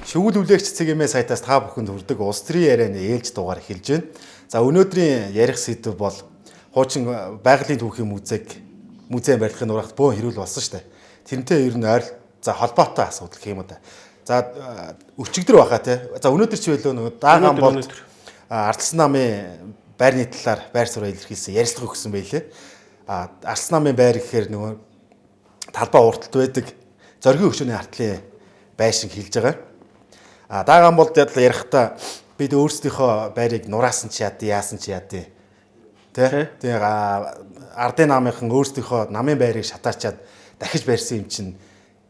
Шүгэл үлээгч цэгийн сайтаас та бүхэнд хүрдэг улс төрийн ярианы ээлж дугаар эхэлж байна. За өнөөдрийн ярих сэдэв бол хуучин байгалийн түүхийн музейн барилгын нурагт бөөн хэрүүл болсон шүү дээ. Тэрнтэй ер нь за холбоотой асуудал гэх юм да. За өчигдөр баха тий. За өнөөдөр ч байлоо нөгөө даагаан бол Ардчилсан намын байрны талаар байр сураа илэрхийлсэн ярилцлага өгсөн байлээ. Ардчилсан намын байр гэхээр нөгөө талбай урталт байдаг зоригийн өчөөний артлын байшин хэлж байгаа. Даагаан бол ярихдаа бид өөрсдийнхөө байрыг нураасан ч яасан ч тий. Тэгээ ардын намынхан өөрсдийнхөө намын байрыг шатаачаад дахиж барьсан юм чинь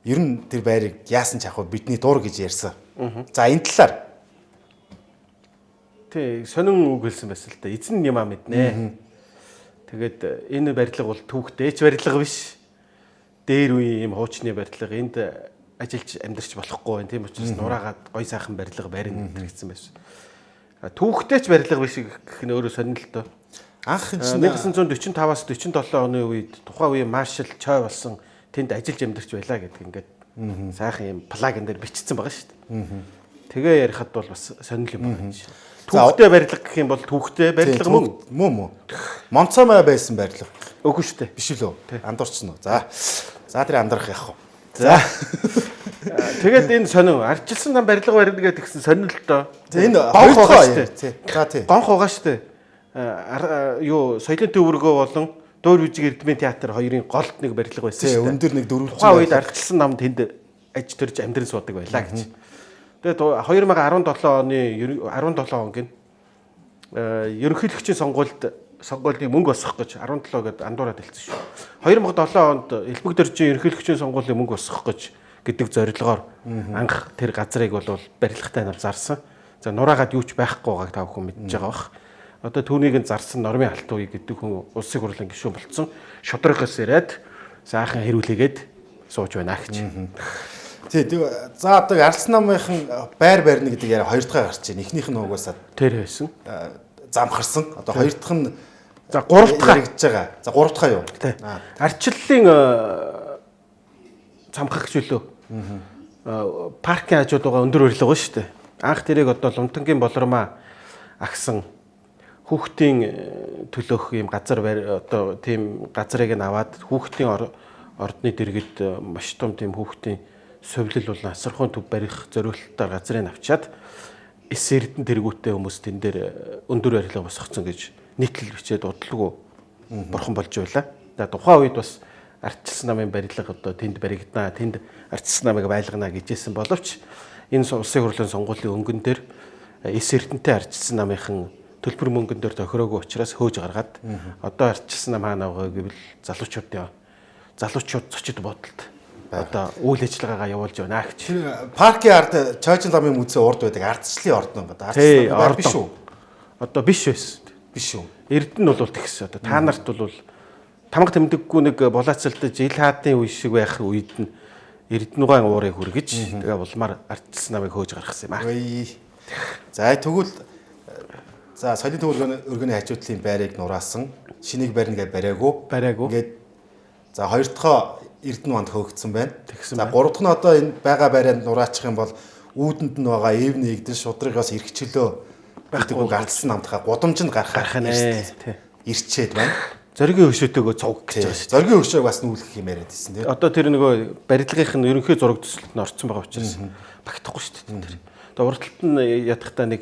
ер нь тэр байрыг яасан ч яг бидний дур гэж ярьсан. За энэ талаар тий сонин үг хэлсэн байсан л да. Эзэн юм а мэднэ. Тэгээд энэ барилга бол түүхтэйч барилга биш. Дээр үе юм хуучны барилга энд ажиллаж амьдарч болохгүй байх. Тийм учраас нураагаад гой сайхан барилга барина гэсэн байсан. Түүхтэйч барилга биш гэх нь өөрөө сонин л доо. Анх 1945-аас 47 оны үед тухайн үеийн маршал Чой болсон тэнд ажиллаж амьдарч байлаа гэдэг ингээд сайхан юм плагин дээр бичсэн байгаа шүү дээ. Тэгээ ярихад бол бас сонир юм байна. Түүхтэй барилга гэх юм бол түүхтэй барилга мөн. Монцомой байсан барилга. Үгүй шүү дээ. Биш үлээ. Андуурчсан уу. За тэр андрах яах вэ? За. Тэгээд энэ сонин Ардчилсан нам барилга гэдэг гэсэн сонир л доо. Энэ хоёр дахь шүү дээ. За тий. Гонх байгаа шүү дээ. Соёлын төвөргөө болон Дуур Бижиг Эрдмийн театр хоёрын голд нэг барилга байсан шүү дээ. Өндөр нэг дөрвөлж. Тухайн үед Ардчилсан нам тэнд аж төрж амьдран суудаг байлаа гэж. Тэгээд 2017 он гин ерөнхийлөгчийн сонгуульд мөнгө босгох гэж 17 гээд андуураад хэлсэн шүү. 2007 онд Элбэг дөржийн ерөнхийлөгчийн сонгуулийн мөнгө босгох гэж гэдэг зорилгоор анх тэр газрыг бол барилгатай нам зарсан. За нураагаад юу ч байхгүй байгааг та бүхэн мэдж байгаа бах. Одоо түүнийг зарсан Нормын алт үе гэдэг хүн улсын хурлын гишүүн болцсон. Шудрагаас ирээд сайхан хэрүүлээгээд сууж байна гэж. Тий. За одоо Ардчилсан намынхан байр барина гэдэг яриа хоёр дахь гарч ийн. Эхнийх нь угаасаа тэр байсан. Замхарсан. Одоо хоёр дахь нь за гурав дахь гэж байгаа. За гурав дахь юу? Ардчиллын замхагч үлөө. Паркын хажууд байгаа өндөр барилга шүү дээ. Анх тэрийг одоо Лумтангийн болормоо агсан хүүхдийн төлөөх юм газар одоо тийм газрыг нь аваад хүүхдийн ордны дэргэд маш том тийм хүүхдийн сувлил болон асархуун төв барих зориулалтаар газрыг авчаад эс эрдэн тэргүүтээ хүмүүс тэн дээр өндөр барилга босгоцсон гэж нийтлэл бичээд удалгүй бурхан болж байлаа. За тухайн үед бас Ардчилсан намын барилга одоо тэнд баригдана, тэнд Ардчилсан намыг байлгана гэжсэн боловч энэ улсын хурлын сонгуулийн өнгөн дээр эс эрдэнтэй Ардчилсан намынхан төлбөр мөнгөн дээр тохироогүй учраас хөөж гаргаад одоо Ардчилсан нам хаана байгаа гэвэл залуучууд зочид бодолд одоо үйл ажиллагаагаа явуулж байна гэж. Паркийн ард Чойжин ламын музей урд байдаг ардчлалын ордон байна. Ардчлалын биш үү? Одоо биш байсан. Биш үү? Эрдэнэ бол тэгсэн. Одоо та нарт бол тамга тэмдэггүй нэг булаацалтаж ил хаадын үе шиг байх үед нь Эрдэнэгийн уурыг хүргэж тэгээ булмаар Ардчилсан намыг хөөж гаргасан юм аа. За тэгвэл соёлын төвөргөний хажуудлын байрыг нураасан, шинийг барина гэж бариагүй. Ингээд за хоёр дахь Эрдэнэ манд хөөгдсөн байна. За гурав дахь нь одоо энэ байгаа байранд нураачих юм бол үүдэнд нь байгаа Эвний игдэн шудрагаас эрхчлөө байдаг үг Ардчилсан намтахаа гудамжинд гарах ирчээд байна. Зоригийн хөшөөтэйгөө цуг гэж байгаа шүү. Зоригийн хөшөөг бас нүүлгэх юм яриад байсан тийм. Одоо тэр нөгөө барилгын нь ерөнхий зураг төсөлд нь орцсон байгаа учраас багтахгүй шүү дээ тэр. Одоо урталт нь ядахтаа нэг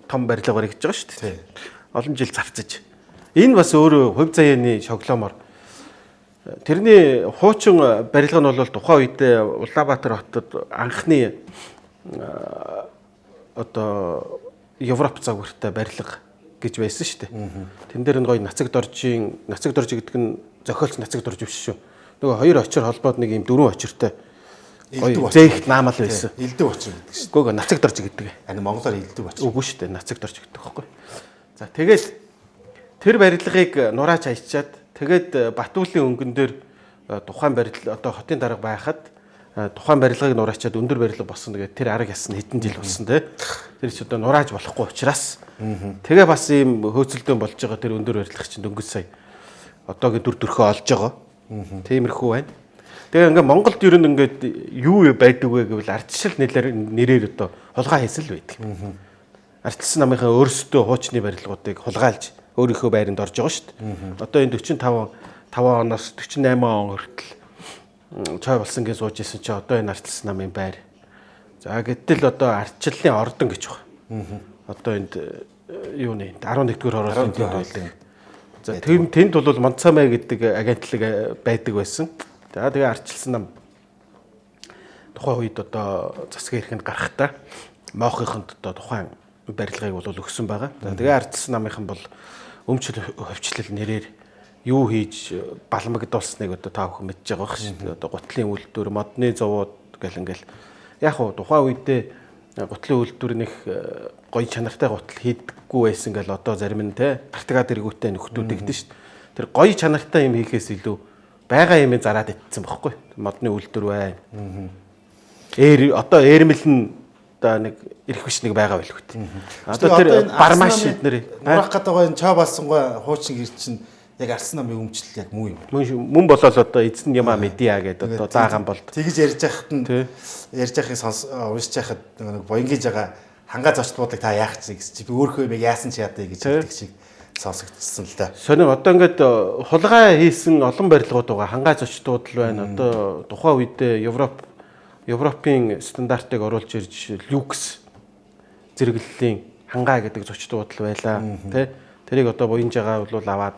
том барилга баригдаж байгаа шүү дээ. Олон жил зарцаж. Энэ бас өөрөө хувь заяаны шоглоомор. Тэрний хуучин барилга нь бол тухайн үед Улаанбаатар хотод анхны одоо Европ загвартай барилга гэж байсан шүү дээ. Тэн дээр нь гоё нацаг дорж гэдэг нь зохиолч нацаг дорж биш шүү. Нөгөө хоёр очир холбоод нэг юм дөрвөн очиртай гоё зээгт наамал байсан. Элдв очир гэдэг шүү. Гүг нацаг дорж гэдэг. Монголоор элдв очир. Үгүй шүү дээ. Нацаг дорж гэдэг байхгүй. За тэгээд тэр барилгыг нурааж аячаад тэгээд Батүлийн өнгөн дээр тухайн барилга одоо хотын дарга байхад тухайн барилгыг нураачаад өндөр барилга болсон. Тэгээд тэр арга ясна хэдэн жил болсон те. Тэр ч одоо нурааж болохгүй учраас тэгээ бас ийм хөөцөлдөөн болж байгаа тэр өндөр барилга чинь дөнгөж сая одоогийн дүр төрхөө олж байгаа. Тиймэрхүү байна. Тэгээ ингээд Монголд ер нь ингээд юу байдаг вэ гэвэл ардчил нэрээр одоо хулгай хийсэл байдаг. Ардчилсан намынхаа өөрсдөө хуучны барилгуудыг хулгайлж өөрийнхөө байранд орж байгаа шүү дээ. Одоо энэ 5 оноос 48 он хүртэл чой болсон гэж сууж исэн чи одоо энэ ардчилсан намын байр. За гэтэл одоо ардчиллын ордон гэж байна. Одоо энд юуны 11-р хорооллын тэнд байлаа. За тэнд бол Монцамай гэдэг агентлаг байдаг байсан. За тэгээ ардчилсан нам тухайн үед одоо засгийн эрхэнд гарахтаа моохыхонд одоо тухайн барилгыг бол өгсөн байгаа. За тэгээ ардчилсан намынхан бол өмчл хөвчлөл нэрээр юу хийж балмагдуулсныг одоо та бүхэн мэдж байгаа байх шүү дээ. Одоо гутлын үйлдвэр, модны зовоод гэл ингээл яг хуу тухайн үедээ гутлын үйлдвэр нэг гоё чанартай гутал хийдэггүй байсан гэл одоо зарим нь те гартгаад эргүүтээ нөхдүүд игдэн шүү дээ. Тэр гоё чанартай юм хийхээс илүү байгаа юм зараад итсэн бохгүй. Модны үйлдвэр бай. Одоо эрмэл нь одоо нэг ирэх биш нэг байгаа байлгүй. Одоо тэр бармаш эднэр нурах гэдэг байгаа энэ чаа балсангой хуучин гэр чинь яг Арслан намын өмчлөл яг муу юм. Мөн болол одоо эзэн ямаа медиа гэдэг одоо заагаан бол тэгж ярьж байхад нь ярьж байхыг уншиж байхад нэг боёнгиж байгаа хангаа зочдлуудыг та яах чи гэж би өөрийнхөө юм яасан ч яадаа гэж хэлдэг шиг сонсогдсон л да. Сонир одоо ингээд хулгай хийсэн олон барилгууд байгаа хангаа зочдууд л байна. Одоо тухайн үедээ Европын стандартыг оруулж ирж люкс зэрэглэлийн хангаа гэдэг зочдууд л байлаа. Тэ тэрийг одоо буянж байгаа бол аваад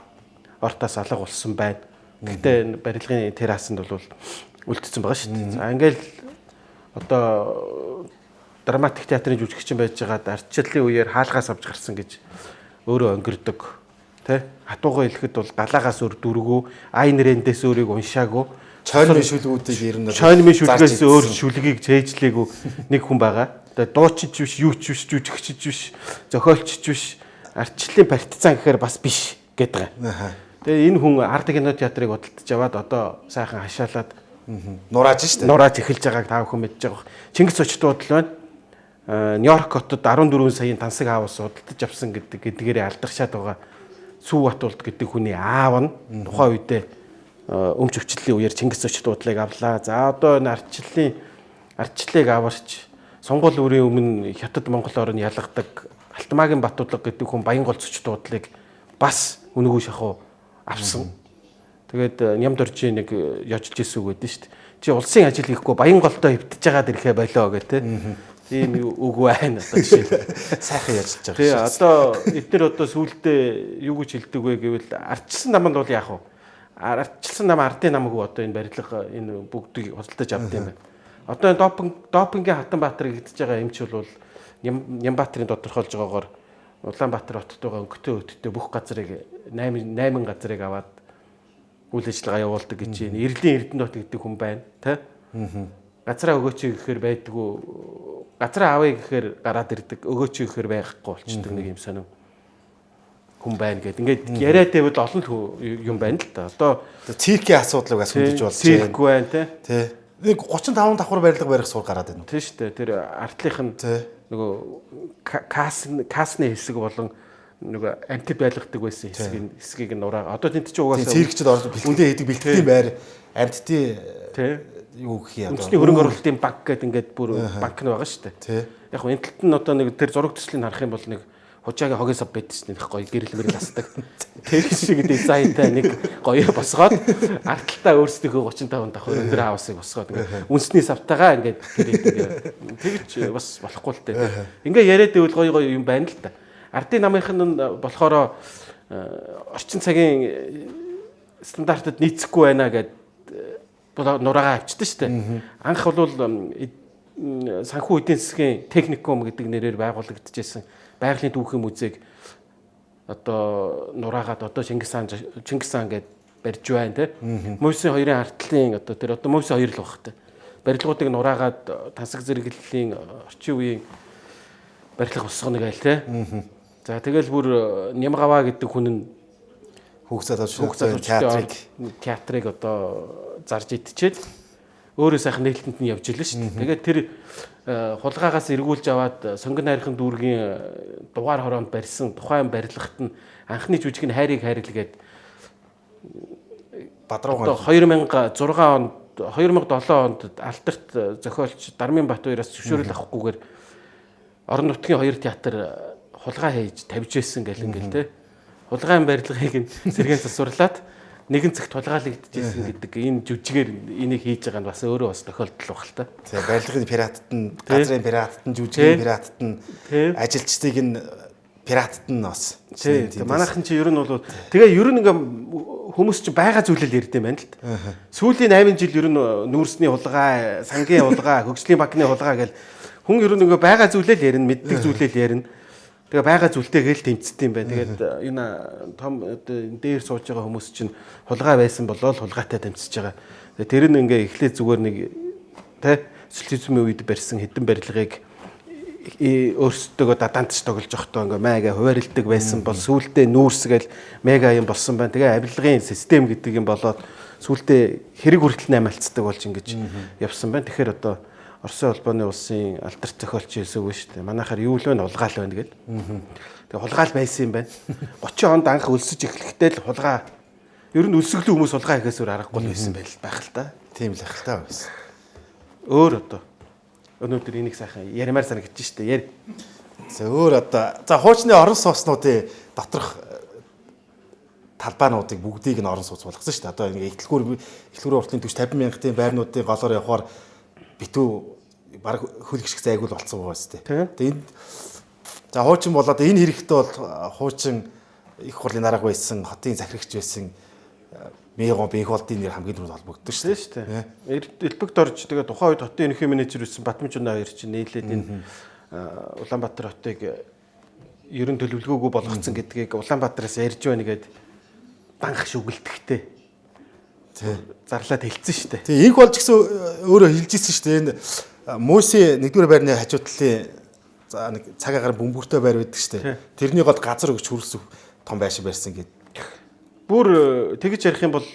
ортоос алга болсон байна. Гэхдээ барилгын террасанд бол үлдсэн байгаа шүү дээ. За ингээл одоо драматик театрын жүжигчин байж байгаад ардчиллын үеэр хаалгаас авч гарсан гэж өөрөө өнгөрдөг. Тэ хатуугаа хэлэхэд бол галаагаас өр дүргүү, айн рэндээс өөрийг уншаагүй, чойрны шүлгүүдийг ер нь чойрны шүлгээс өөр шүлгийг цээжлээгүй нэг хүн байгаа. Тэгээ дуучин ч биш, юу ч биш, жүжигч ч биш, зохиолч ч биш, ардчиллын партизан гэхээр бас биш гэдэг байгаа. Тэгээ энэ хүн арт кино театрыг худалдаж аваад одоо сайхан хашаалаад нурааж штэ. Нурааж эхэлж байгааг та бүхэн мэдж байгаа. Чингис зочдууд л байна. Нью-Йорк хотод 14 саяын тансаг аавс худалдаж авсан гэдгээр алдагшаад байгаа. Сүүбатуулд гэдэг хүний аав нь тухайн үедээ өмч өвчлөлийн үеэр Чингис зочдуудлыг авлаа. За одоо энэ ардчлалыг аварч сонгол үрийн өмнө хятад Монгол орн ялгадаг Алтмаагийн Батудлаг гэдэг хүн Баянгол зочдуудлыг бас үнэгүй шахуу авсан. Тэгээд нямд оржийн нэг яжж ирсэн үг гэдэг шүү дээ. Чи улсын ажил хийхгүй Баянголтой хөвтөж байгаад ирэхэ болоо гэх те. Тийм үг байна одоо жишээ. Сайхан яжж байгаа. Тий одоо эдгээр одоо сүултээ юу гэж хэлдэг вэ гэвэл ардчилсан намд бол яах вэ? Ардчилсан нам ардын намгүй одоо энэ барилга энэ бүгдийг худалдаж авд юм байна. Одоо допингийн Хатанбаатар гэдэж байгаа эмч бол Нямбаатарын тодорхойлж байгаагаар Улаанбаатар хотод байгаа өнгөтэй өтөттэй бүх газрыг 8 газрыг аваад үйл ажиллагаа явуулдаг гэж байна. Эрдлийн Эрдэнэт гэдэг хүн байна, тэ? Газраа өгөөч гэхээр байдгүй. Газраа авъя гэхээр гараад ирдэг. Өгөөч гэхээр байхгүй болчдөг нэг юм сонин хүн байна гэдэг. Ингээд яриад байвал олон юм байна л да. Одоо циркийн асуудлыг бас хүндэж болж байна. Цирк байна, тэ? Нэг 35 давхар барилга барих сур гараад байна. Тийм шүү дээ. Тэр артлынх нь нөгөө касны хэсэг болон нөгөө амтд байлгадаг байсан хэсгийг нураа. Одоо тэнд чинь угаасаа циркчд орж бэлтгэндээ хийдэг бэлтгэлийн байр амттын юу гэх юм үндэсний хөрөнгө оруулалтын банк гэдэг ингээд бүр банк нь байгаа шүү дээ. Яг нь энэ талд нь одоо нэг тэр зураг төслийг харах юм бол нэг хужаагийн хогийн сав байдсан нэг гоё гэрэл мэрэл асдаг. Тэр шиг дизайнтай нэг гоё босгоод артталтаа өөрсдийнхөө 35 давхар өндөр хаусыг босгоод ингээд үндэсний савтайгаа ингээд тэгж бас болохгүй л дээ. Ингээ яриад байвал гоё юм байна л да. Ардын намынхан нь болохоор орчин цагийн стандартад нийцэхгүй байна гэд нураагаа авчдаг шүү дээ. Анх бол санхүү эдийн засгийн техникум гэдэг нэрээр байгуулагдчихсэн байгалийн түүхийн музейг одоо нураагаад одоо Чингис хаан гэд барьж байна те. Мөсөн 2-ын артлын одоо тэр одоо Мөсөн 2 л багтай. Барилгуудыг нураагаад тансаг зэрэглэлийн орчин үеийн барилга босгоно гээл те. За тэгэл бүр Нямгаваа гэдэг хүн нь театрыг одоо зарж идчихэд өөрөө сайхан нээлттэнд нь явж илэн шүү дээ. Тэгээд тэр хулгаагаас эргүүлж аваад сонгон найрхан дүүргийн дугаар хороонд барьсан тухайн барилгат нь анхны жүжиг нь хайрыг хайрлгээд Бадрууг 2006 онд 2007 онд Алтарт зохиолч Дармын Батбаяраас зөвшөөрөл авахгүйгээр орон нутгийн 2 театр хулгай хийж тавьж байсан гэл ингээл те. Хулгайн барилгыг сэргээн засварлаад нэгэн цагт хулгайлагдчихсэн гэдэг энэ жүжигээр энийг хийж байгаа нь бас өөрөө бас тохиолдол баг л та. Тэгээ барилгын пиратт нь, газрын пиратт нь, жүжигийн пиратт нь, ажилчдыг нь пиратт нь бас. Тэгээ манайхан чи ер нь бол тэгээ ер нь ингээм хүмүүс чи байгаа зүйлэл ярьд юм байна л та. Сүүлийн 8 жил ер нь нүүрсний хулгай, сангийн хулгай, хөгжлийн банкны хулгай гэл хүн ер нь ингээ байгаа зүйлэл ярина, мэддэг зүйлэл ярина. Тэгээ байгаа зүйлтэйгээл тэмцдэг юм байна. Тэгээд энэ том дээр сууж байгаа хүмүүс чинь хулгай байсан болол хулгайтай тэмцэж байгаа. Тэгээ тэр нь ингээ эхлээд зүгээр нэг тэ социализмын үед барьсан хэдэн барилгыг өөрсдөө дадаантч тоглож явахдаа ингээ маяга хуваарлдаг байсан бол сүүлдээ нүүрсгээл мега юм болсон байна. Тэгээ авилгын систем гэдэг юм болоод сүүлдээ хэрэг хүртэл наймаалцдаг болж ингэж явсан байна. Тэгэхээр одоо Оросын холбооны улсын Алтарт зохиолч хэлсэн үг шүү дээ. Манайхаар юу л вэ? Хулгаал байна гэдэг. Тэгээ хулгаал байсан юм байна. 30 онд анх өлсөж эхлэхдээ л хулгай ер нь өлсгөлөө хүмүүс хулгай хийхээс өөр аргагүй байсан байх л та. Тийм л байх л та байсан. Өөр одоо өнөөдөр энийг сайхан ярмаар санагдаж шүү дээ. За өөр одоо хуучны орон сууцнуудын доторх талбайнуудыг бүгдийг нь орон сууц болгосон шүү дээ. Одоо ингээ эхлэлгүүр уртлын төвч 50 мянгатын байрнуудын голоор явахаар битүү баг хөл гიშг зайгуул болцсон байгаа шүү дээ. Тэгээд за хуучин болоод энэ хэрэгт бол хуучин их хурлын дарга байсан, хотын захирагч байсан Мегон Бенхолдын нэр хамгийн түрүүнд холбогддог шүү дээ. Элбэгт орж тэгээд тухайн үед хотын ерөнхий менежер байсан Батмжун хоёр чинь нийлээд энэ Улаанбаатар хотыг ерөн төлөвлөгөөгүй болгоцсон гэдгийг Улаанбаатараас ярьж байна гэд банх шүгэлдэхтэй. Зарлаад хэлсэн шүү дээ. Тэгээ инх болж гисэн өөрөө хэлж ирсэн шүү дээ. Энэ Мөсийн 1-р байрны хажуу талын за нэг цаг агаар бөмбөртэй байр байдаг шүү дээ. Тэрний гол газар өгч хөрсөх том байшин барьсан гэдэг. Бүр тэгж ярих юм бол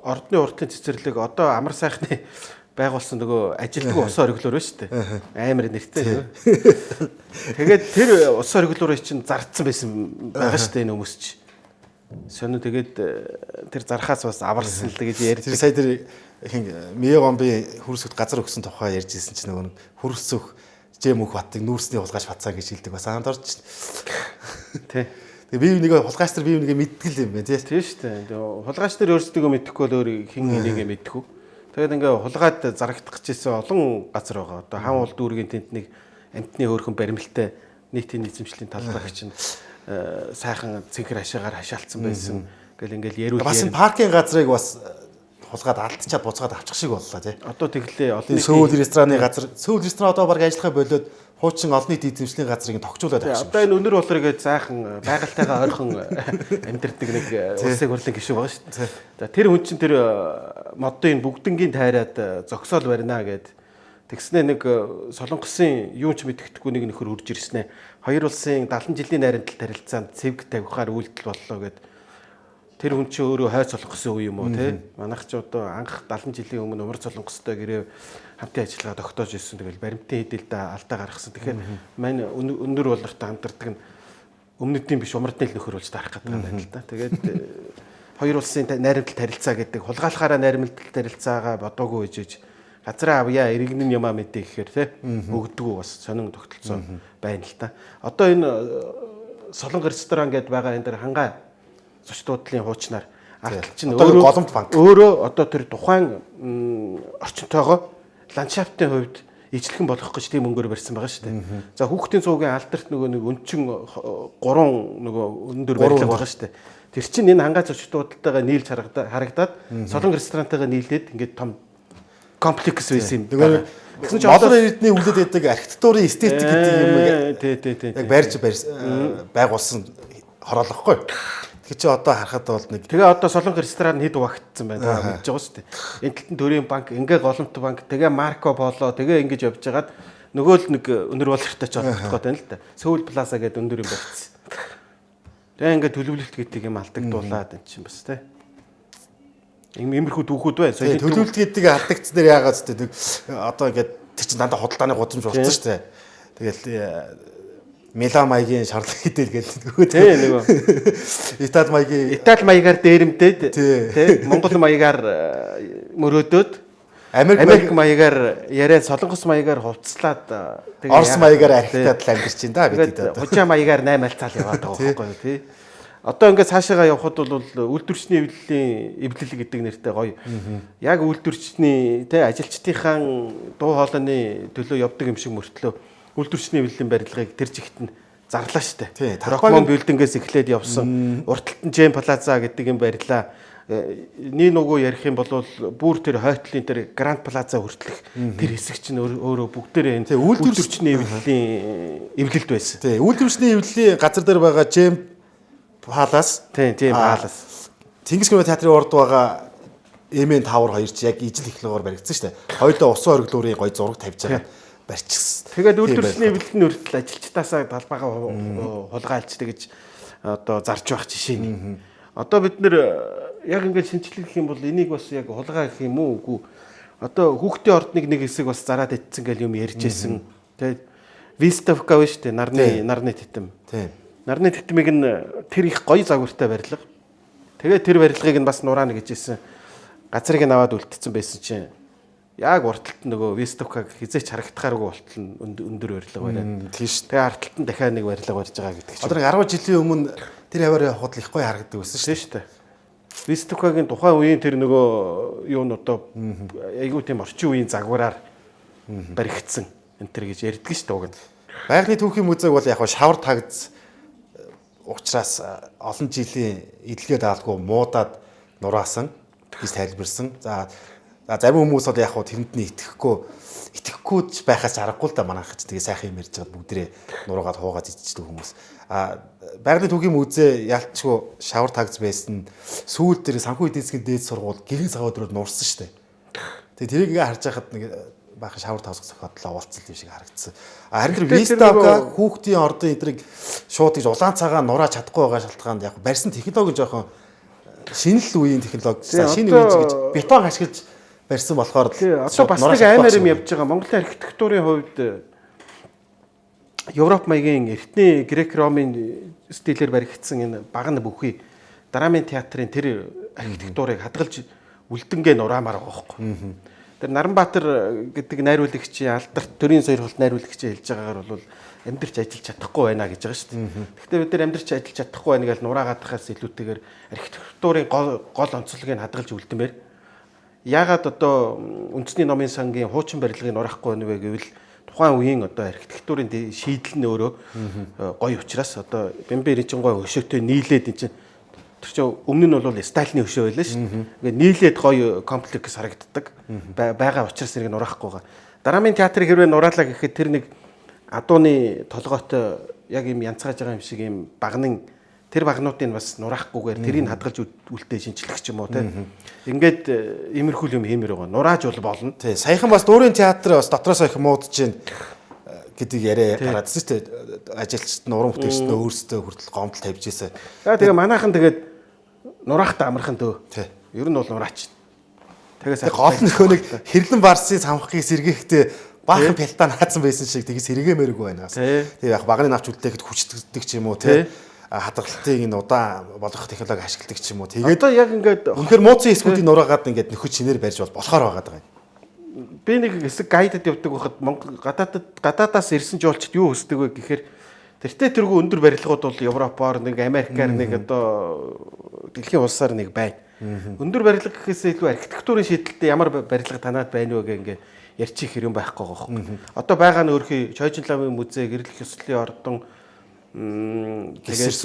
ордны уртлын цэцэрлэг одоо амар сайхны байгуулсан нөгөө ажилтгүй ус ориглоор байна шүү дээ. Амар нэртэй. Тэгээд тэр ус ориглоор чинь зардсан байсан байгаа шүү дээ энэ хүмүүс чинь. Сонио тэгээд тэр зархаас бас аварсан л гэж ярьж. Тэр сая тэр Мегомби хөрсөд газар өгсөн тухай ярьж ирсэн чинь нөгөө хөрсөх Жэмөх баттыг нүүрсний хулгайч бацаа гэж хэлдэг бас анд орж шүү дээ. Тий. Тэгээ бие нэг хулгайч нар бие нэгэ мэдтгэл юм байна тий. Тий шүү дээ. Тэгээ хулгайч нар өөрсдөө мэдэхгүй бол өөр хин энийг мэдэхгүй. Тэгээд ингээ хулгайд зарагдах гэжсэн олон газар байгаа. Одоо хаан улд дүүргийн тэнд нэг амтны хөөрхөн баримлтай нийтийн эзэмшлийн талбайг чинь сайхан цэнхэр хашаагаар хашаалтсан байсан гэл ингээл яриул. Бас паркинг газрыг бас хулгаад алдчихад буцаад авчих шиг боллоо тий. Одоо тэглээ олон Сөүл рестораны газар, Сөүл ресторан одоо баг ажиллахаа болоод хуучин олон нийтийн эзэмшлийн газрыг тогтчуулаад авчих. Одоо энэ өнөр болрыг заахан байгальтайгаа ойрхон амьдэрдэг нэг улсын хурлын гишүүн байгаа шүү дээ. Тэр хүн чинь тэр модын бүгднгийн тайраад зогсоол барина гэд тэгснэ нэг солонгосын юу ч мэддэхгүй нэг нөхөр үрж ирснэ. Хоёр улсын 70 жилийн найрамдал харилцаанд цэвэг тавихаар үйлдэл боллоо гэд тэр хүн чинь өөрөө хойц солонгосын үе юм уу те? Манайх ч одоо анх 70 жилийн өмнө умар солонгостой гэрээ хамтын ажиллагаа тогтоож ирсэн. Тэгэл баримтын хэдэлдэ алдаа гаргасан. Тэгэхээр мань өндөр болортой хамтардаг нь өмнөдийн биш умардны нөхөр болж дарах гэдэг юм байна л да. Тэгээд хоёр улсын найрамдал харилцаа гэдэг хулгайлахаараа найрамдал харилцаагаа бодоогүй ээжж газраа авъя иргэн юмаа мэдээ гэхээр те өгдөггүй бас сонин тогтолцоо байна л та. Одоо энэ солонго ресторан гэдээ байгаа энэ дэр хангай зочд буудлын хуучнаар артл чинь өөрөө голомт банк өөрөө одоо тэр тухайн орчинтойгоо ландшафтын хувьд ижлэхэн болгох гэж тийм өнгөөр барьсан байгаа шүү дээ. За хүүхдийн цуугийн алдарт нөгөө нэг өнчин 3 нөгөө өндөр барилга байгаа шүү дээ. Тэр чинь энэ хангай зочд буудлтайгаа нийлж харагдаад солонго ресторантайгаа нийлээд ингээд том комплекс байсан юм. Тэгсэн чинь олон эрдний үлдээд байдаг архитектурын эстетик гэдэг юм яг барьж байгуулсан хороолохгүй. Тэг чи одоо харахад бол нэг тэгээ одоо солонго ресторан хэд багтсан байна гэж байгаа шүү дээ. Энэ талтан төрийн банк, ингээ голомт банк, тэгээ Марко Поло, тэгээ ингэж явж байгаад нөгөө л нэг өнөр болортой ч олдох гээд байна л да. Сөүл Плаза гэдэг өндөр юм барьсан. Тэгээ ингээ төлөвлөлт гэдэг юм алдагдуулаад энэ чинь бас тий. Иймэрхүү түүхүүд байна. Төлөвлөлт гэдэг алдагдсан дээр яагаад ч тий одоо ингээд тэр чинь дандаа худалдааны гудамж болсон шүү дээ. Тэгэл Милан маягийн шаарлал хийдэл гэдэг нөгөө тий нөгөө Итали маягаар дээрэмдээд тий Монгол маягаар мөрөөдөөд Америк маягаар яриад солонгос маягаар хувцлаад тэгээ Орос маягаар архитаад л амьдэрч байна да бид тэгээд хужаа маягаар 8 альцаал яваад байгаа байхгүй юу тий. Одоо ингээд цаашаага явхад бол үйлдвэрчний эвлэлийн эвлэл гэдэг нэртэй гоё. Яг үйлдвэрчний тий ажилчдынхаа дуу хоолойны төлөө явдаг юм шиг мөртлөө үйлдвэрчний эвлэлийн барилгыг тэр жигт нь зарлаа штэ. Тархмон билдингээс эхлээд явсан урталтан Джем Плаза гэдэг юм барилаа. Нэг нөгөө ярих юм бол бүр тэр хойтлын тэр Гранд Плаза хүртэлх тэр хэсэг чинь өөрөө бүгдээрээ энэ үйлдвэрчний эвлэлийн эвлэлд байсан. Тий, үйлдвэрчний эвлэлийн газар дээр байгаа Джем Палас. Тийм, Палас. Тэнгис кино театрын урд байгаа Эмэн Тавар хоёр ч яг ижил технологиор баригдсан шүү дээ. Хоёулаа усан оргилуурын гоё зураг тавьж байгаа барьчихсан. Тэгээд үйлдвэрчний эвлэлийн хүртэл ажилчдаасаа талбайгаа хулгайлж тэгэж одоо зарж байх жишээ нь. Одоо бид нэр яг ингээд шинжилгээ гэх юм бол энийг бас яг хулгай гэх юм уу үгүй. Одоо хүүхдийн ордныг нэг хэсэг бас зараад итсэн гэл юм ярьжсэн. Тэгээд Выставка биш үү? Нарны титэм. Тийм. Нарны титмийг нь тэр их гоё загвартай барилга. Тэгээд тэр барилгыг нь бас нураана гэжсэн. Газрыг нь аваад үлдсэн байсан чинь яг урталт нөгөө Выставкаг хизээч харагдахааргүй болтол өндөр барилга бариад. Тийш. Тэгээ арталт нь дахиад нэг барилга барьж байгаа гэдэг чинь. Одоо 10 жилийн өмнө тэр хаваар явахад л их гоё харагддаг байсан шүү дээ. Выставкагийн тухайн үеийн тэр нөгөө юу н одоо айгүй тийм орчин үеийн загвараар баригдсан энэ төр гэж ярьдаг шүү дээ уг нь. Байгалийн түүхийн музейг бол яг шавар тагц учраас олон жилийн эдлэгээ даалгүй муудаад нураасан гэж тайлбарсан. За зарим хүмүүс бол яг тэрэнд нь итгэхгүй байхаас аргагүй л да манайх ч тэгээ сайхан юм ярьж байгаа бүгдээ нураагаад хуугаад идчихдэг хүмүүс. Байгалийн түүхийн музей ялчгүй шавар тагц байсан сүүл дээр санхүү эдийн засгийн дээд сургууль гэрийн цагаа өдрөөр нурсан шүү дээ. Тэгээ тэрийг ингээ харж байхад нэг баахан шавар тагц зохиодлоо уулцсан юм шиг харагдсан. Харин тэр Выставка хүүхдийн ордын эдрийг шууд гэж улаан цагаан нурааж чадахгүй байгаа шалтгаанд яг барьсан технологи жоохон шинэл үеийн технологи шинэ үеийн гэж бетон ашиглаж барьсан болохоор л одоо бас нэг аймаар юм явж байгаа. Монголын архитектурын хувьд Европ маягийн эртний грек-ромын стилээр баригдсан энэ багна бүхий драмын театрын тэр архитектурыг хадгалж үлдэнгээ нураамаар байгаа байхгүй. Тэр Наранбаатар гэдэг найруулагчийн алдарт төрийн сойрхолт найруулагчийн хэлж байгаагаар бол амьдрч ажиллаж чадахгүй байна гэж байгаа шүү дээ. Гэхдээ бид нар амьдрч ажиллаж чадахгүй байна гэж нураагаад тахаас илүүтэйгээр архитектурын гол онцлогийг хадгалж үлдэмээр яагаад одоо үндэсний номын сангийн хуучин барилгыг нураахгүй байна вэ гэвэл тухайн үеийн одоо архитектурын шийдэл нь өөрөө гоё учраас одоо Бямбэ Эренчин гоё хөшөөтэй нийлээд энэ чинь тэр чинь өмнө нь бол Сталины хөшөө байлаа шүү. Ингээд нийлээд гоё комплекс харагддаг. Байгаа учраас нэг нураахгүй байгаа. Драмын театрыг хэрвээ нураалаа гэхэд тэр нэг адууны толгойтой яг юм янцгааж байгаа юм шиг юм багнын тэр багнуудыг бас нураахгүйгээр тэрийг хадгалж үлдээ шинжлэх ч юм уу тийм. Ингээд иймэрхүү юм хиймээр байгаа. Нурааж бол болно. Тий. Саяхан бас дүүрийн театр бас дотроос их муудж гин гэдэг яриа гараадсэн шүү дээ. Ажилчид нуран бүтээлчдээ өөрсдөө хүртэл гомдол тавьж ийсэн. Тэгээ манайхан тэгээд нураахтаа амархан дөө. Тий. Ер нь бол нураач. Тэгээс гол нөхөө нэг хэрлэн барсын самхыг сэргээхдээ баахан пялтаа наацсан байсан шиг тэгээс сэргээмээргүй байна. Тэгээ яг багны навч үлдээхэд хүчтдэг ч юм уу тий. Хадгалтыг энэ удаан болгох технологи ашигладаг ч юм уу. Тэгээд одоо яг ингээд үнэхээр мууцын эсгүүдийг нураагаад ингээд нөхөж шинээр барьж бол болохоор байгаа юм. Би нэг хэсэг гайдад явдаг байхад Монгол гадаадаас ирсэн жуулчд юу хүсдэг вэ гэхээр тэртээ тэргүй өндөр барилгууд бол Европоор нэг Америкаар нэг одоо дэлхийн улсаар нэг байна. Өндөр барилга гэхээсээ илүү архитектурын шийдэлтэй ямар барилга танаад байна вэ гэнгээ ярьчих хэрэг байхгүй байгаа. Одоо байгаа нь өөрхий Чойжинлавын музей, Гэрлэх ёслолын ордон тэгээд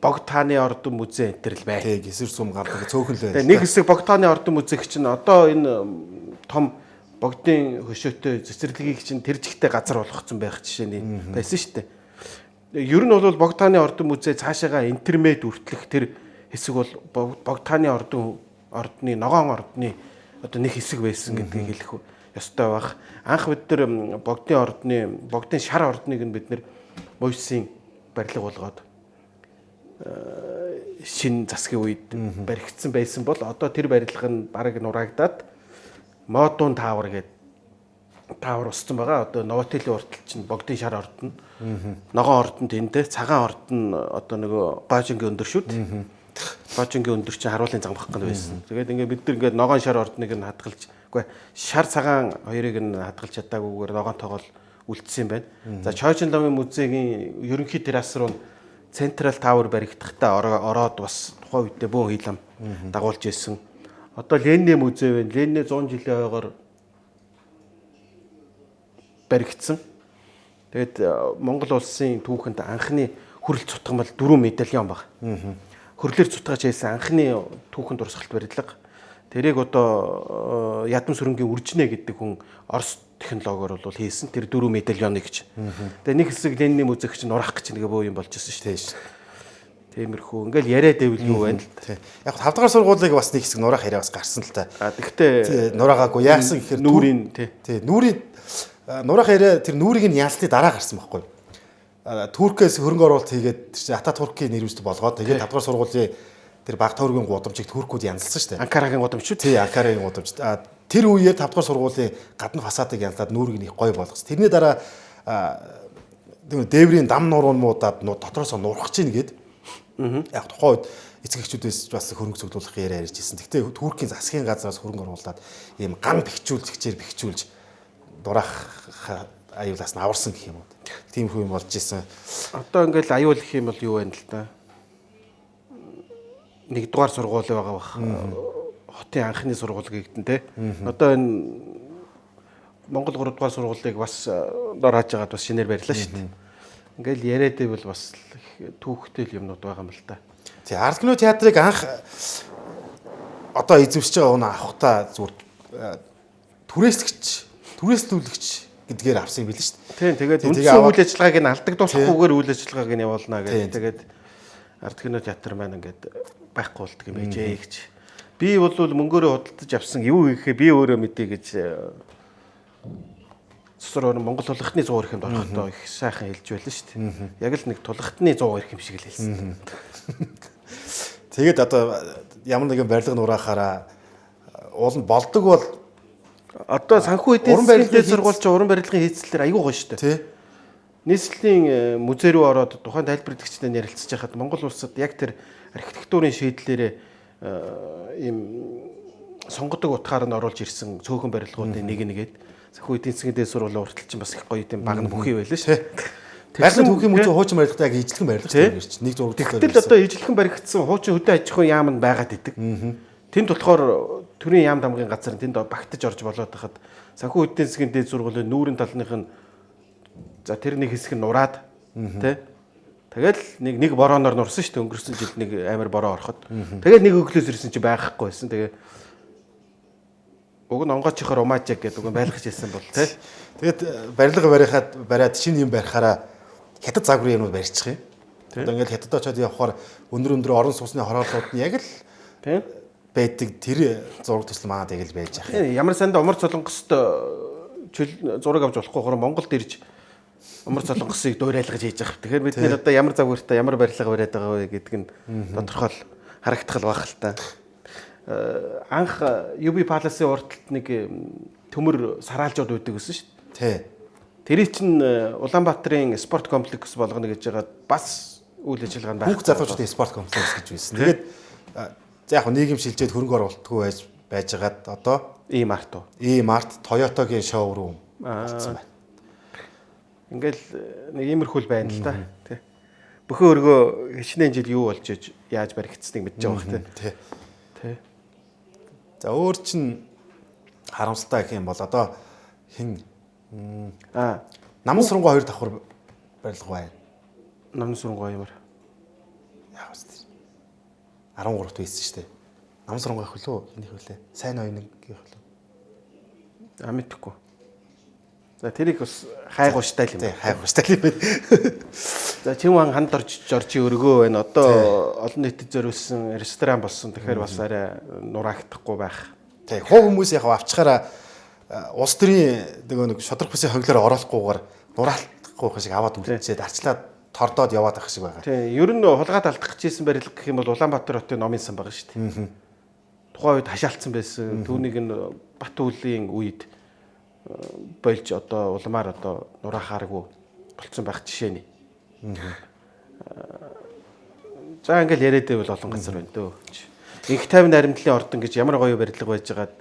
Богдхааны ордон музей энэ төр л байна. Тэг гисэр сум гардаг цөөхөн л байна. Тэгээд нэг хэсэг Богдхааны ордон музейг чинь одоо энэ том богдын хөшөөтэй цэцэрлэгийг чинь тэр жигтэй газар болгоцсон байх жишээний байсан шүү дээ. Ер нь бол Богдхааны ордон музей цаашаага интермед үртлэх тэр хэсэг бол Богдхааны ордны ногоон ордны одоо нэг хэсэг байсан гэдгийг хэлэх ёстой байх. Анх бид нар богдын шар ордныг нь бид нар Мойсын барилга болгоод шин засгийн үед баригдсан байсан бол одоо тэр барилга нь бараг нураагдаад Модун таавар гэдэг таавар уссан байгаа. Одоо Новотелийн уртал чинь богдын шар ордон. Ногоон ордонд эндээ цагаан ордон одоо нөгөө Гожингийн өндөр шүүд. Гожингийн өндөр чинь харуулын замбах гэн байсан. Тэгээд ингээд бид нар ингээд ногоон шар ордныг нь хадгалж Үгүй шар цагаан хоёрыг нь хадгалж чадаагүйгээр ногоонтойгоо үлдсэн байна. За Чойжин Ломын музейгийн ерөнхий террас руу Central Tower баригдахдаа ороод бас тухайн үедээ бөөн хилам дагуулж ирсэн. Одоо Ленин музей байна. Ленин 100 жилийн хойгоор баригдсан. Тэгээд Монгол улсын түүхэнд анхны хүрэл цутгамал 4 медальон баг. Хөрлөөр цутгаж хийсэн анхны түүхэн дурсгалт барилга. Тэрийг одоо ядам сүрэнгийн үржинэ гэдэг хүн Орос технологиор бол хийсэн. Тэр 4 медальоныг гэж. Тэгээ нэг хэсэг Ленин музейг чинь нурах гэж нэг бөө юм болж ирсэн шүү дээ. Тиймэрхүү. Ингээл яриад байвал юу байна л. Яг 5 дахь сургуулийг бас нэг хэсэг нурах яриа бас гарсан л та. Тэгтээ нураагаагүй яасан гэхээр нүрийн нүрийн нурах яриа тэр нүрийг нь яалсны дараа гарсан байхгүй. Туркээс хөрөнгө оруулалт хийгээд Ататуркийн нэрвэст болгоод тэгээд 5 дахь сургуулийн тэр баг тойргийн гудамжийг туркууд янзлсан шүү дээ. Анкарагийн гудамж шүү. Тий, Анкарагийн гудамж. Тэр үеэр 5 дахь сургуулийн гадна фасадыг янзлаад нүрийг их гоё болгосон. Тэрний дараа дээврийн дам нуруунуудад дотроос нурах чинь гээд яг тухайн үед эцэг эхчүүдээс бас хөрөнгө цуглуулах яриа ярьж ирсэн. Гэхдээ Туркийн засгийн газраас хөрөнгө оруулаад ийм ган бэхжүүлж дураах аюулаас нь аварсан гэх юм уу. Тиймэрхүү юм болж ирсэн. Одоо ингээл аюул гэх юм бол юу байна л да. Нэгдүгээр сургууль байгаа бах. Хотын анхны сургууль гэгдэн те. Одоо энэ Монгол 3 дугаар сургуулийг бас дор хааж байгаад бас шинээр барьлаа шүү дээ. Ингээл яриад байвал бас түүхтэй юмнууд байгаа юм л да. Тий, арт кино театрыг анх одоо эзэмшиж байгаа хүн авахта зүгээр түрээслүүлэгч гэдгээр авсан юм билээ шүү дээ. Тийм, тэгээд үндсэн үйл ажиллагааг нь алдагдуулахгүйгээр үйл ажиллагааг нь явуулна гэдэг. Тэгээд арт кино театр маань ингээд байхгүй болдго юм байжээ гэж. Би бол мөнгөөрөө худалдаж авсан юу гэхээ би өөрөө мэдээ гэж цэцэр Монгол тулгахны 100 эрхэмд орохдоо их сайхан хэлж байлаа шүү дээ. Яг л нэг тулгахны 100 эрхэм шиг л хэлсэн. Тэгээд одоо ямар нэгэн барилга нураахаараа уул нь болдог бол одоо санхүү эдийн засгийн сургууль чинь уран барилгын хийцлэлээр аягүй гоё шүү дээ. Нийслэлийн музей рүү ороод тухайн тайлбарлагчтай ярилцж байхад Монгол улсад яг тэр архитектурын шийдлээрээ ийм сонгодог утгаар нь оруулж ирсэн цөөхөн барилгуудын нэгээд санхүү эдийн засгийн дээд сургуулийн уртал чинь бас их гоё тийм баг нь бүхий байлаа шүү. Барилгын түүхийн музей хуучин барилгатай яг ижлэгэн барилга чинь нэг зураг дээр. Тэгтэл одоо ижлэгэн баригдсан хуучин хөдөө аж ахуйн яам нь байгаад идэг. Тэнд болохоор төрийн яам дамгын газар тэнд багтаж орж болоод хахад санхүү эдийн засгийн дээд сургуулийн нүүрэн талных нь за тэр нэг хэсэг нь нураад тий. Тэгэл нэг борооноор нурсан шүү дээ өнгөрсөн жилд нэг амар бороо ороход. Тэгэл нэг өглөөс ирсэн чи байхгүй байсан. Тэгээ уг нь онгоочхоор умаачаа гэдэг уг нь байлгаж ирсэн бол тий. Тэгээд барилга бариад шинэ юм барихаараа хятад загварын юмуд барьчих юм. Одоо ингээд хятад очоод явхаар өндөр орон сууцны хорооллууд нь яг л тий байдаг тэр зураг төсөл манад яг л байж байгаа. Ямар санд умар солонгост зураг авч болохгүй хор Монголд ирж умар солонгосыг дуурайлгаж хийж байгаа. Тэгэхээр бид нэр одоо ямар загвартай ямар барилга бариад байгаа вэ гэдг нь тодорхой харагдах байх л та. Анх UB Palace-ийн урталт нэг төмөр сараалжууд үүдэг гэсэн шүү дээ. Тий. Тэрийг чинь Улаанбаатарын спорт комплекс болгоно гэж байгаа бас үйл ажиллагаа нь байх. Бүх залуучуудын спорт комплекс гэж байсан. Тэгээд яг нийгэм шилжээд хөрөнгө оруулалтгүй байж байгаад одоо E-Mart Toyota-гийн шоурум болсон байна. Ингээл нэг иймэрхүүл байна л да. Тий. Бүхэн өргөө хичнээн жил юу болж яаж баригдсныг мэдж байгаа бах тий. Тий. За өөр чин харамсалтай гэх юм бол одоо хин намын сургууль 2 давхар барилга байна. Намын сургууль ямар? Яг үстэй. 13-т байсан шүү дээ. Намын сургууль хөлөө хинийх вүлээ. Сайн оюуныгийнх хөлөө. Мэдхгүй. За тэрийг бас хайгууштай л юм. Тий, хайгууштай л юм байна. За Чинван ханд орж өргөө байна. Одоо олон нийтэд зориулсан ресторан болсон. Тэгэхээр бас арай нураагдахгүй байх. Тий, хуу хүмүүс яг авчхаараа улс төрийн нэг шодрох бүсийн хоглоор ороолохгүйгээр нураалтахгүй шиг аваад үлдчихэд арчлаад тордоод яваад байх шиг байгаа. Тий, ер нь хулгаад алдах гэжсэн барилга гэх юм бол Улаанбаатар хотын номын сан байгаа шүү дээ. Тухайн үед хашаалтсан байсан. Түүнийг нь Бат өвлийн үед болж одоо улмаар одоо нураахааргүй болцсон байх жишээний. За ингээл яриад байвал олон газар байна дөө. Инх тайван наримтлын ордон гэж ямар гоё барилга байж байгаад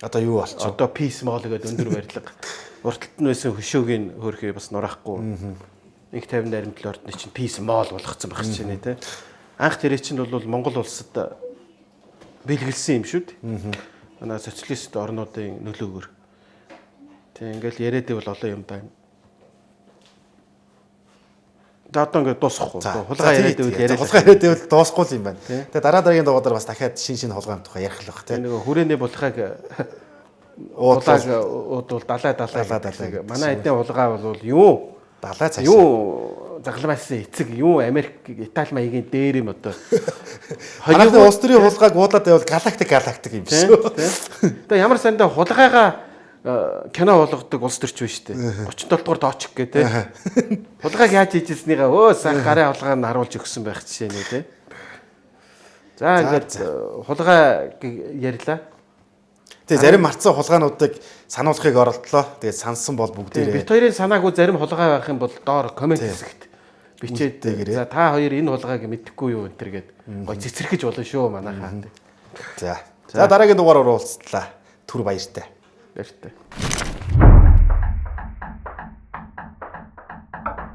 Одоо юу болчих вэ? Одоо peace mall гэдэг өндөр барилга. Урталт нь байсан хөшөөгийн хөрхий бас нураахгүй. Нэг 50 наримтлын ордны чинь peace mall болгоцсон байх чинь тий. Анх тэрэ чинь бол Монгол улсад бэлгэлсэн юм шүү дээ. Манай социалист орнуудын нөлөөгөөр. Тэг ингээл яриад байвал олон юм байна. За одоо ингээд дуусахгүй. Хулгай яриад байвал яриад. Хулгай яриад байвал дуусахгүй юм байна. Тэгээ дараагийн дугаараар бас дахиад шин хулгайн тухай ярих л баг тий. Нэг хүрээний булхайг уудлаа далай. Манай эдийн хулгай бол юу? Далай цааш. Юу загламайсан эцэг, юу Америк, Итали маягийн дээр юм одоо. Харааны улс төрийн хулгайг уудлаад байвал галактик юм шүү. Тэгээ ямар сандаа хулгайгаа кино болгодог улс төрч байна шүү дээ. 37 дугаар доочк гэ тэ. Хулгайг яаж хийжсэнийгээ сайн гарын хулгайг нь харуулж өгсөн байх жишээ нэ тэ. За ингээд хулгай ярьлаа. Тэгээ зарим мартсан хулгаануудыг сануулгахыг оролдлоо. Тэгээ сансан бол бүгдээрээ. Бит хоёрын санаагүй зарим хулгай байх юм бол доор комент хэсэгт бичээд за та хоёр энэ хулгайг мэдэхгүй юу энэ төр гээд гой цэцэрхэж болно шүү манайхаа. За дараагийн дугаараар уулзлаа. Түр баяртай. Баяртай.